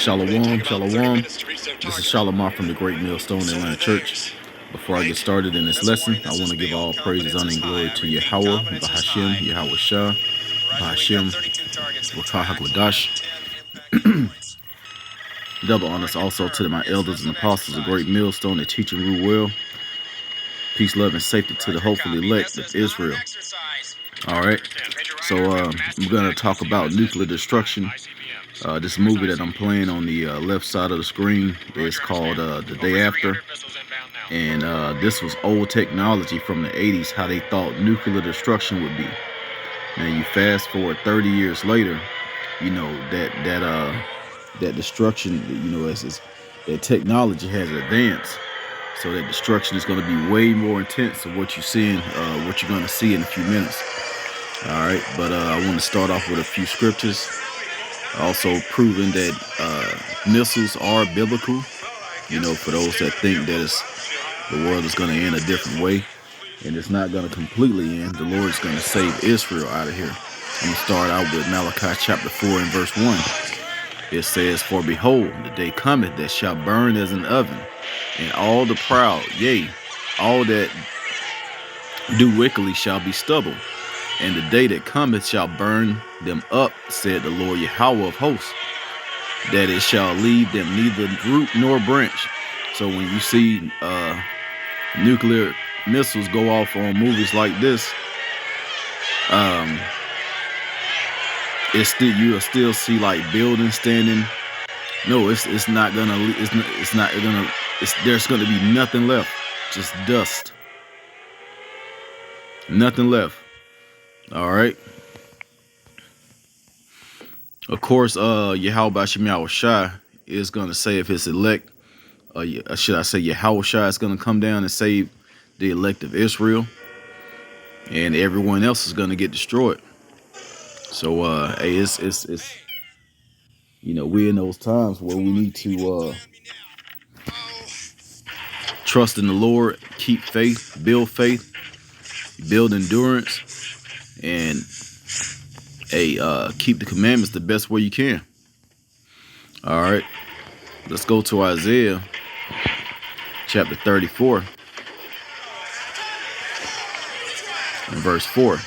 Shalom, shalom. This is Shalom from the Great Millstone Atlanta Church. Before I get started in this lesson, I want to give all praises, honor, and glory to Yahweh, Bahashem, Yahweh Shah, Bahashem, Wakah HaKodash. Double honors also to my elders and apostles of Great Millstone that teach and rule well. Peace, love, and safety to the hopefully elect of Israel. All right, so I'm going to talk about nuclear destruction. This movie that I'm playing on the left side of the screen is called The Day After. And this was old technology from the 80s, how they thought nuclear destruction would be. Now you fast forward 30 years later, you know, that destruction, you know, that technology has advanced. So that destruction is going to be way more intense than what you're seeing, what you're going to see in a few minutes. All right, but I want to start off with a few scriptures. Also proving that missiles are biblical. You know, for those that think that the world is going to end a different way, and it's not going to completely end. The Lord is going to save Israel out of here. I'm going to start out with Malachi chapter 4 and verse 1. It says, "For behold, the day cometh that shall burn as an oven, and all the proud, yea, all that do wickedly shall be stubble. And the day that cometh shall burn them up, said the Lord Yahweh of hosts, that it shall leave them neither root nor branch." So when you see nuclear missiles go off on movies like this, you'll still see like buildings standing. No, it's not gonna. There's gonna be nothing left, just dust. Nothing left. All right. Of course, Yahweh Shai is going to save his elect. Should I say Yahweh Shai is going to come down and save the elect of Israel, and everyone else is going to get destroyed. So, hey, it's you know, we're in those times where we need to trust in the Lord, keep faith, build endurance, and keep the commandments the best way you can. All right, let's go to Isaiah chapter 34 and verse 4.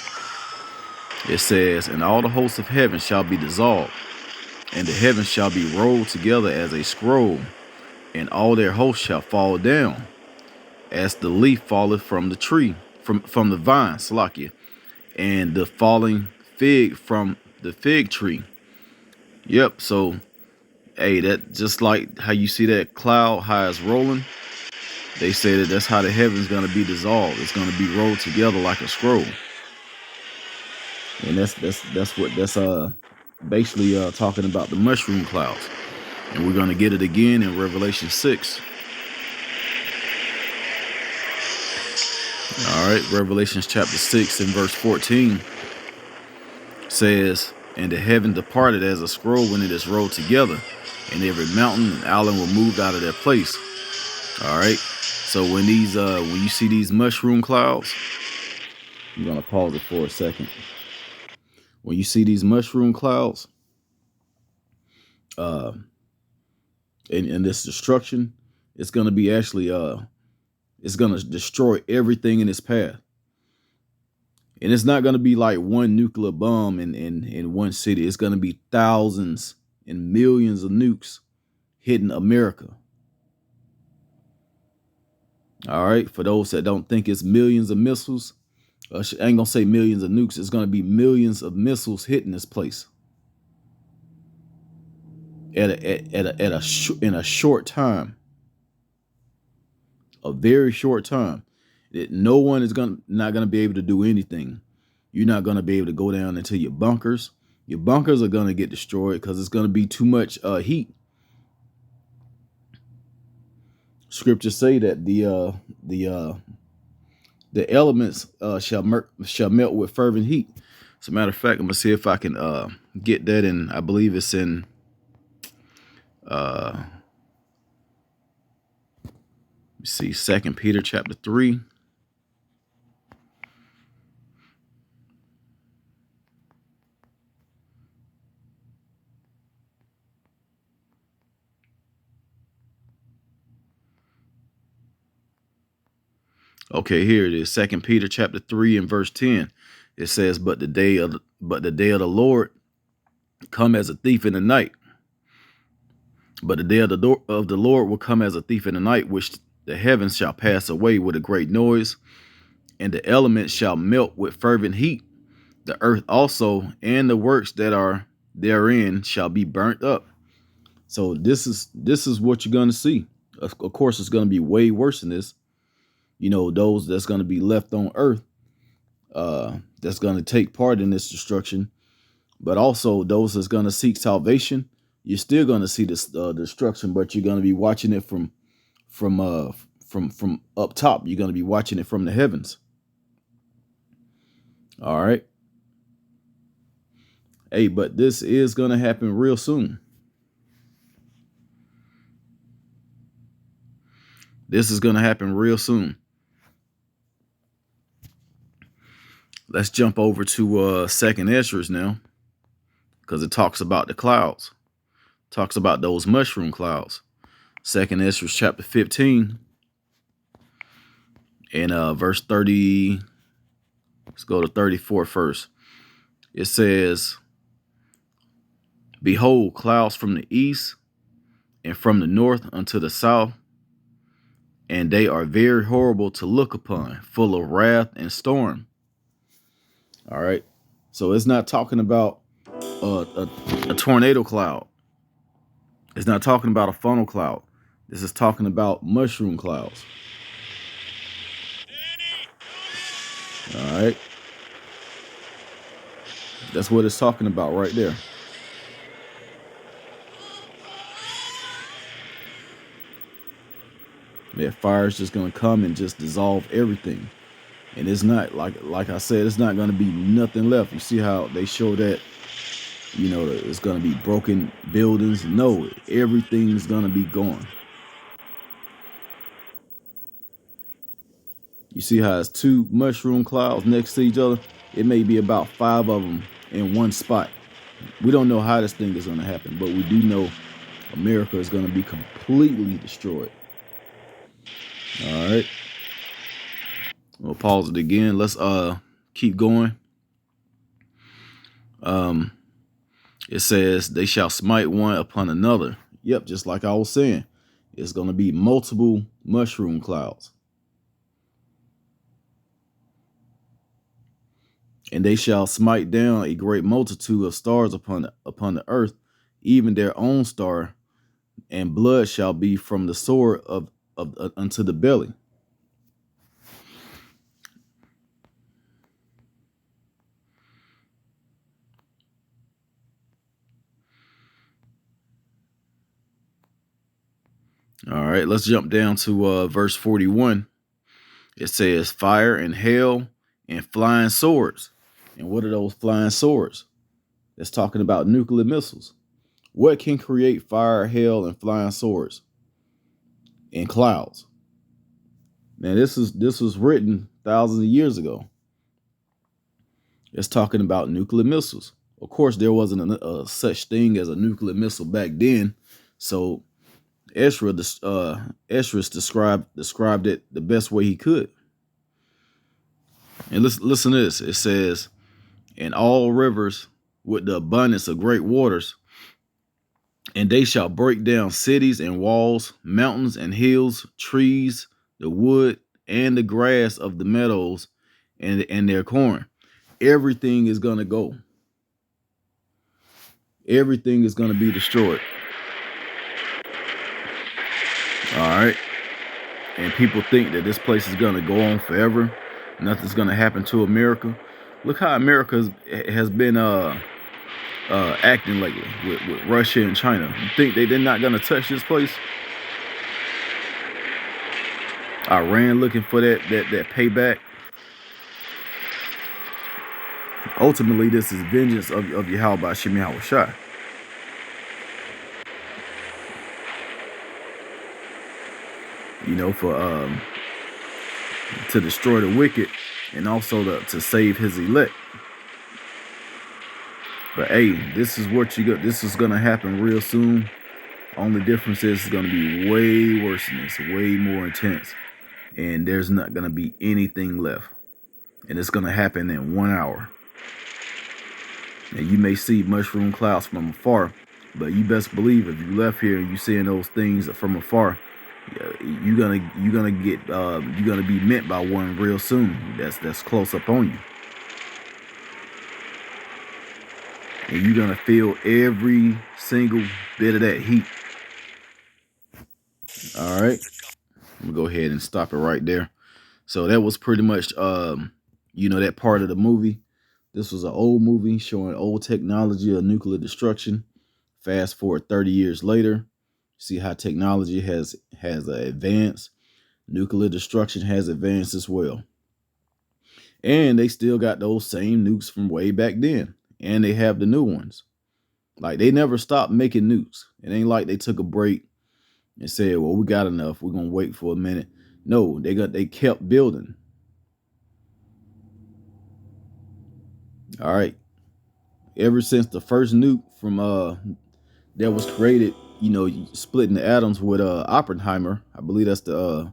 It says, "And all the hosts of heaven shall be dissolved, and the heavens shall be rolled together as a scroll, and all their hosts shall fall down, as the leaf falleth from the tree, from the vine, Salakia, and the falling fig from the fig tree." Yep, so hey, that just like how you see that cloud, how it's rolling, they say that that's how the heaven's gonna be dissolved. It's gonna be rolled together like a scroll. And that's basically talking about the mushroom clouds. And we're gonna get it again in Revelation 6. All right, Revelations chapter 6 and verse 14 says, "And the heaven departed as a scroll when it is rolled together, and every mountain and island were moved out of their place." All right, so when you see these mushroom clouds, I'm gonna pause it for a second. When you see these mushroom clouds, in this destruction, it's gonna be actually it's gonna destroy everything in its path. And it's not gonna be like one nuclear bomb in one city. It's gonna be thousands and millions of nukes hitting America. All right, for those that don't think it's millions of missiles, I ain't gonna say millions of nukes. It's gonna be millions of missiles hitting this place in a short time, a very short time. That no one is not gonna be able to do anything. You're not gonna be able to go down into your bunkers. Your bunkers are gonna get destroyed because it's gonna be too much heat. Scriptures say that the elements shall melt with fervent heat. As a matter of fact, I'm gonna see if I can get that in. I believe it's in let me see, 2 Peter chapter 3. Okay, here it is. 2 Peter chapter 3 and verse 10. It says, but the day of the Lord come as a thief in the night. But the day of the Lord will come as a thief in the night, which the heavens shall pass away with a great noise, and the elements shall melt with fervent heat. The earth also and the works that are therein shall be burnt up. So this is what you're going to see. Of course, it's going to be way worse than this. You know, those that's going to be left on earth, that's going to take part in this destruction. But also those that's going to seek salvation, you're still going to see this destruction, but you're going to be watching it from up top. You're going to be watching it from the heavens. All right. Hey, but this is going to happen real soon. This is going to happen real soon. Let's jump over to Second Ezra now, because it talks about the clouds. Talks about those mushroom clouds. Second Ezra chapter 15 and verse 30. Let's go to 34 first. It says, behold, clouds from the east and from the north unto the south, and they are very horrible to look upon, full of wrath and storm. All right. So it's not talking about a tornado cloud. It's not talking about a funnel cloud. This is talking about mushroom clouds. All right. That's what it's talking about right there. That fire is just going to come and just dissolve everything. And it's not, like I said, it's not going to be nothing left. You see how they show that, you know, it's going to be broken buildings? No, everything's going to be gone. You see how it's two mushroom clouds next to each other? It may be about 5 of them in one spot. We don't know how this thing is going to happen, but we do know America is going to be completely destroyed. All right. We'll pause it again. Let's keep going. It says they shall smite one upon another. Yep, just like I was saying, it's going to be multiple mushroom clouds. And they shall smite down a great multitude of stars upon the earth, even their own star, and blood shall be from the sword of unto the belly. All right, let's jump down to verse 41. It says fire and hail and flying swords. And what are those flying swords? It's talking about nuclear missiles. What can create fire, hail, and flying swords? And clouds. Now this was written thousands of years ago. It's talking about nuclear missiles. Of course, there wasn't a such thing as a nuclear missile back then. So Ezra described it the best way he could. And listen to this. It says, "And all rivers with the abundance of great waters, and they shall break down cities and walls, mountains and hills, trees, the wood and the grass of the meadows, and their corn." Everything is gonna go. Everything is gonna be destroyed. All right. And people think that this place is gonna go on forever. Nothing's gonna happen to America. Look how America has been acting lately with Russia and China. You think they're not gonna touch this place? Iran looking for that payback. Ultimately, this is vengeance of Yahweh Ba'ashem Yahushua. You know, for to destroy the wicked and also to save his elect. But hey, this is what you got. This is gonna happen real soon. Only difference is it's gonna be way worse than this, way more intense. and there's not going to be anything left. And it's going to happen in 1 hour. And you may see mushroom clouds from afar, but you best believe if you left here and you seeing those things from afar, you're gonna be met by one real soon. That's close up on you, and you're gonna feel every single bit of that heat. All right, I'm gonna go ahead and stop it right there. So that was pretty much that part of the movie. This was an old movie showing old technology of nuclear destruction. Fast forward 30 years later, see how technology has advanced. Nuclear destruction has advanced as well. And they still got those same nukes from way back then. And they have the new ones. Like, they never stopped making nukes. It ain't like they took a break and said, well, we got enough. We're going to wait for a minute. No, they kept building. All right. Ever since the first nuke from that was created, splitting the atoms with Oppenheimer. I believe that's the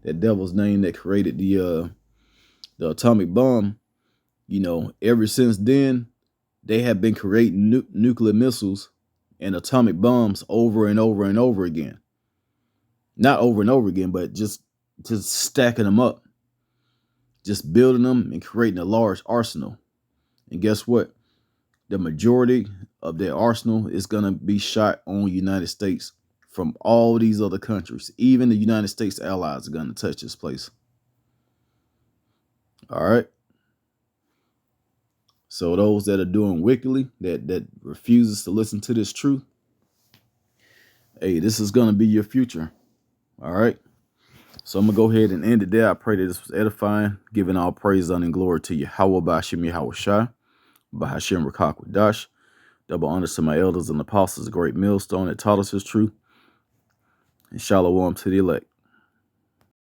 that devil's name that created the atomic bomb. Ever since then, they have been creating nuclear missiles and atomic bombs over and over and over again. Not over and over again, but just stacking them up, just building them and creating a large arsenal. And guess what? The majority of their arsenal is going to be shot on the United States from all these other countries. Even the United States allies are going to touch this place. All right. So those that are doing wickedly, that refuses to listen to this truth, hey, this is going to be your future. All right. So I'm going to go ahead and end it there. I pray that this was edifying, giving all praise, honor, and glory to Yahweh Ba'ashem Yahweh Shai, Bahashem Rakak Wadash. Double honors to my elders and apostles, a great millstone that taught us his truth. And shalom to the elect.